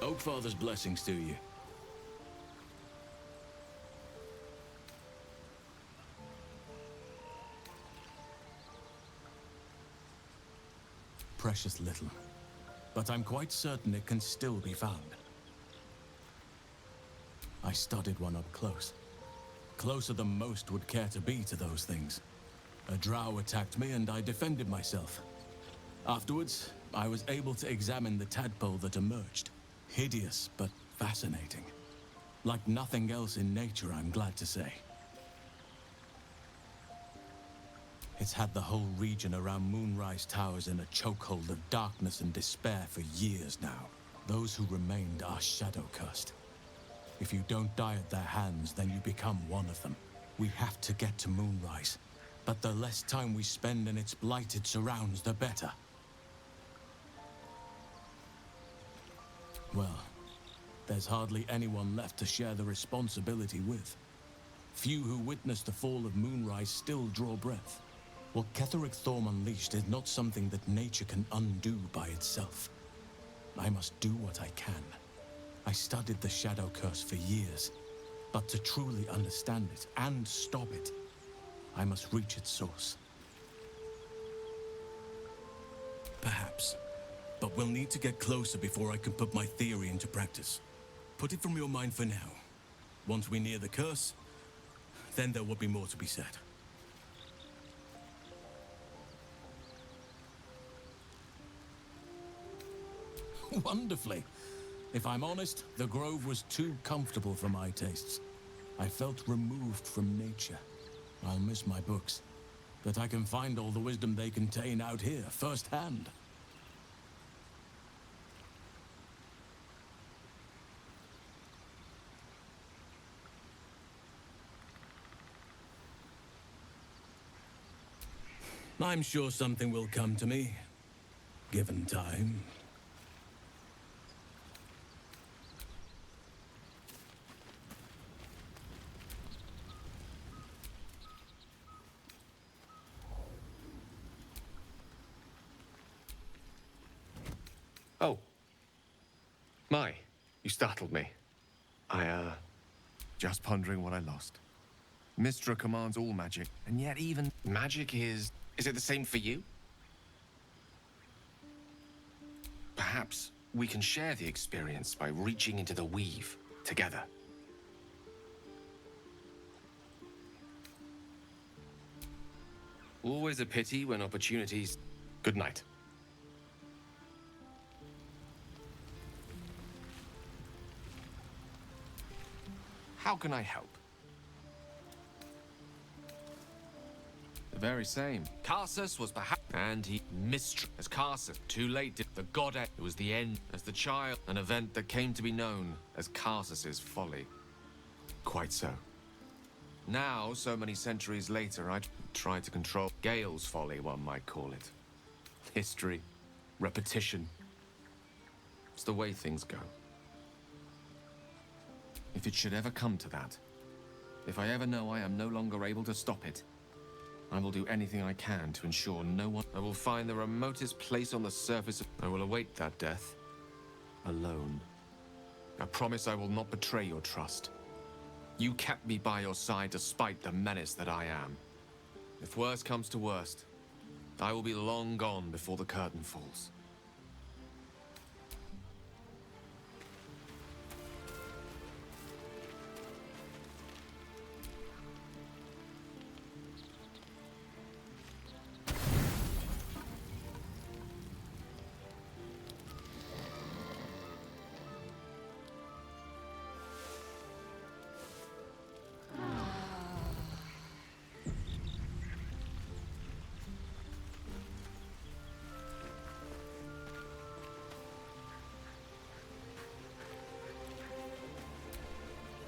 Oakfather's blessings to you. Precious little, but I'm quite certain it can still be found. I studied one up close. Closer than most would care to be to those things. A drow attacked me and I defended myself. Afterwards, I was able to examine the tadpole that emerged. Hideous, but fascinating. Like nothing else in nature, I'm glad to say. It's had the whole region around Moonrise Towers in a chokehold of darkness and despair for years now. Those who remained are shadow-cursed. If you don't die at their hands, then you become one of them. We have to get to Moonrise, but the less time we spend in its blighted surrounds, the better. Well, there's hardly anyone left to share the responsibility with. Few who witnessed the fall of Moonrise still draw breath. What Ketheric Thorm unleashed is not something that nature can undo by itself. I must do what I can. I studied the Shadow Curse for years, but to truly understand it and stop it, I must reach its source. Perhaps, but we'll need to get closer before I can put my theory into practice. Put it from your mind for now. Once we near the curse, then there will be more to be said. Wonderfully. If I'm honest, the grove was too comfortable for my tastes. I felt removed from nature. I'll miss my books, but I can find all the wisdom they contain out here, firsthand. I'm sure something will come to me, given time. Oh. My, you startled me. Just pondering what I lost. Mystra commands all magic, and yet even... Magic is... Is it the same for you? Perhaps we can share the experience by reaching into the weave together. Always a pity when opportunities... Good night. How can I help? The very same. Karsus was perhaps... And he... Mistress as Karsus. Too late. The goddess. It was the end. As the child. An event that came to be known as Karsus's folly. Quite so. Now, so many centuries later, I try to control Gale's folly, one might call it. History. Repetition. It's the way things go. If it should ever come to that, if I ever know I am no longer able to stop it, I will do anything I can to ensure no one... I will find the remotest place on the surface of... I will await that death. Alone. I promise I will not betray your trust. You kept me by your side despite the menace that I am. If worst comes to worst, I will be long gone before the curtain falls.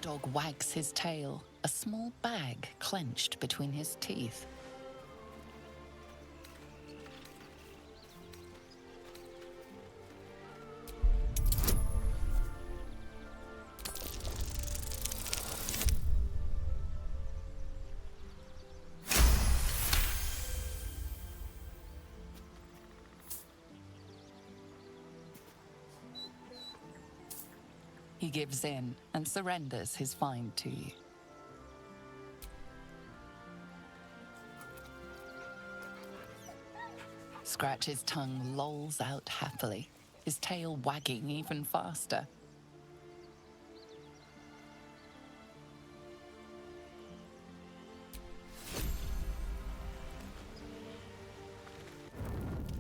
Dog wags his tail, a small bag clenched between his teeth. He gives in and surrenders his find to you. Scratch's tongue lolls out happily, his tail wagging even faster.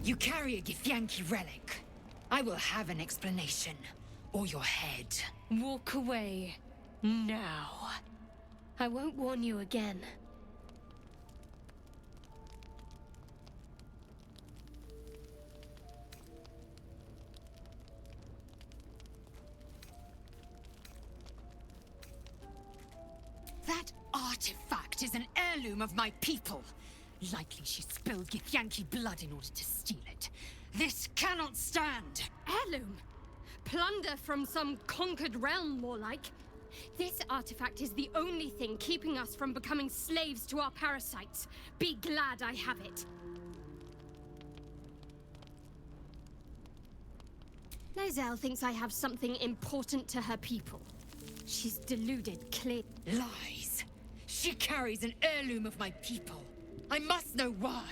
You carry a Githyanki relic. I will have an explanation. Or your head. Walk away. Now. I won't warn you again. That artifact is an heirloom of my people. Likely she spilled Githyanki blood in order to steal it. This cannot stand! Heirloom? Plunder from some conquered realm, more like. This artifact is the only thing keeping us from becoming slaves to our parasites. Be glad I have it. Leazel thinks I have something important to her people. She's deluded, clear. Lies. She carries an heirloom of my people. I must know why.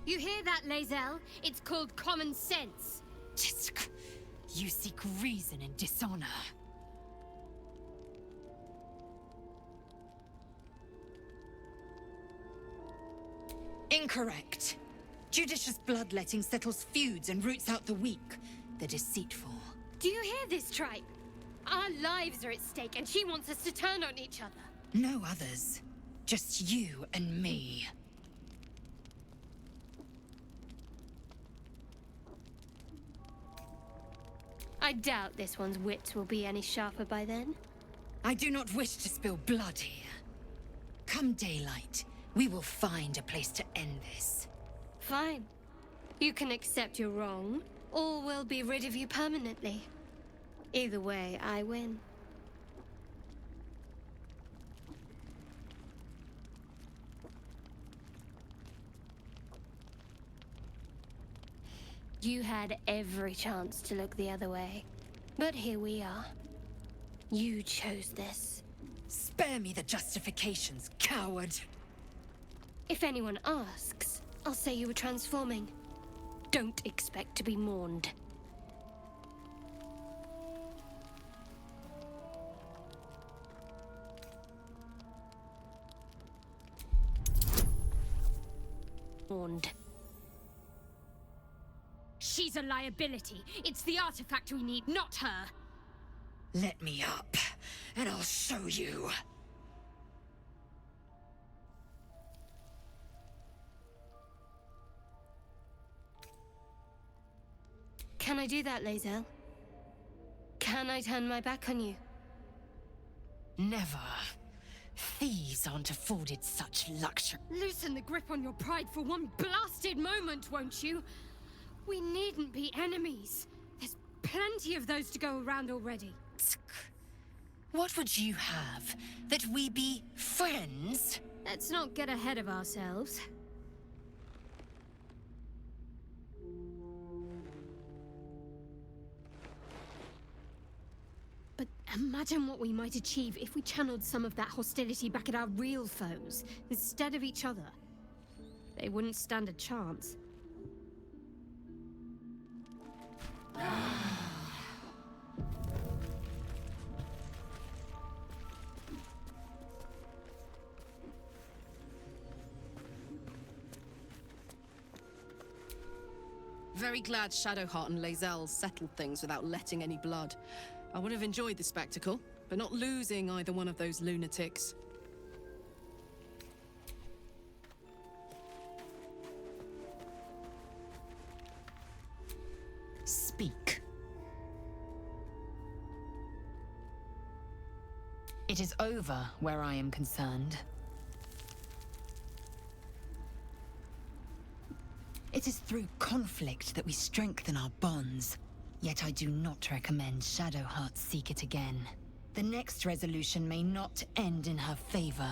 You hear that, Leazel? It's called common sense. Tisk. You seek reason in dishonor. Incorrect. Judicious bloodletting settles feuds and roots out the weak, the deceitful. Do you hear this, tribe? Our lives are at stake, and she wants us to turn on each other. No others. Just you and me. I doubt this one's wits will be any sharper by then. I do not wish to spill blood here. Come daylight, we will find a place to end this. Fine. You can accept you're wrong, or we'll be rid of you permanently. Either way, I win. You had every chance to look the other way. But here we are. You chose this. Spare me the justifications, coward! If anyone asks, I'll say you were transforming. Don't expect to be mourned. Mourned. She's a liability. It's the artifact we need, not her. Let me up, and I'll show you. Can I do that, Leazel? Can I turn my back on you? Never. Thieves aren't afforded such luxury. Loosen the grip on your pride for one blasted moment, won't you? We needn't be enemies. There's plenty of those to go around already. What would you have? That we be friends? Let's not get ahead of ourselves. But imagine what we might achieve if we channeled some of that hostility back at our real foes, instead of each other. They wouldn't stand a chance. Very glad Shadowheart and Leazel settled things without letting any blood. I would have enjoyed the spectacle, but not losing either one of those lunatics. Speak. It is over where I am concerned. It is through conflict that we strengthen our bonds. Yet I do not recommend Shadowheart seek it again. The next resolution may not end in her favor.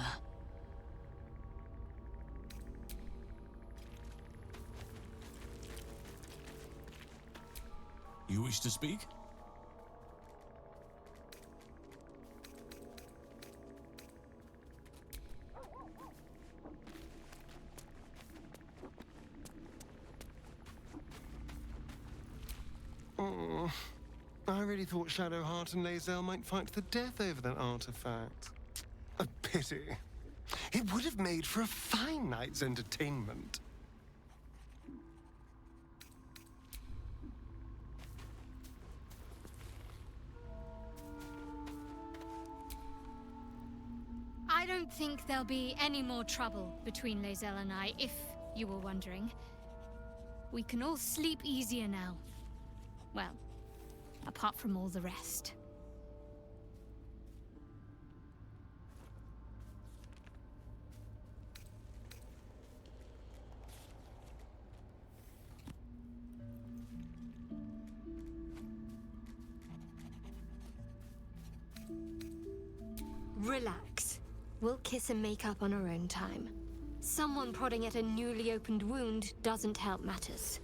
You wish to speak? Oh, I really thought Shadowheart and Leazel might fight to the death over that artifact. A pity. It would have made for a fine night's entertainment. I don't think there'll be any more trouble between Leazel and I, if you were wondering. We can all sleep easier now. Well, apart from all the rest. Relax. We'll kiss and make up on our own time. Someone prodding at a newly opened wound doesn't help matters.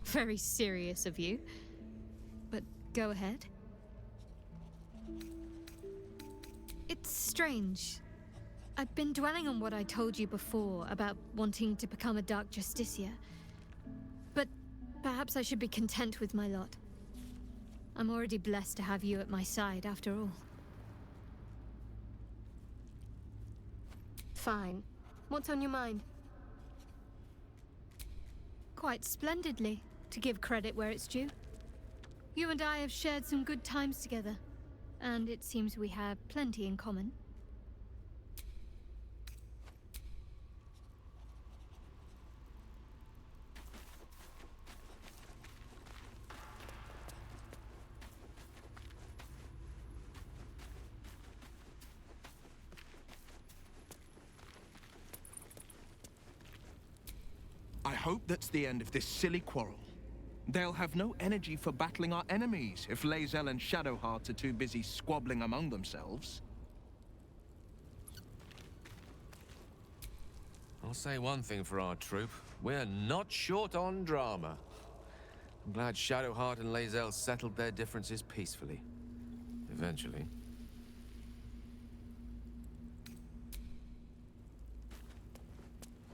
Very serious of you. But go ahead. It's strange. I've been dwelling on what I told you before about wanting to become a Dark Justiciar. But perhaps I should be content with my lot. I'm already blessed to have you at my side, after all. Fine. What's on your mind? Quite splendidly, to give credit where it's due. You and I have shared some good times together, and it seems we have plenty in common. I hope that's the end of this silly quarrel. They'll have no energy for battling our enemies if Leazel and Shadowheart are too busy squabbling among themselves. I'll say one thing for our troop. We're not short on drama. I'm glad Shadowheart and Leazel settled their differences peacefully. Eventually.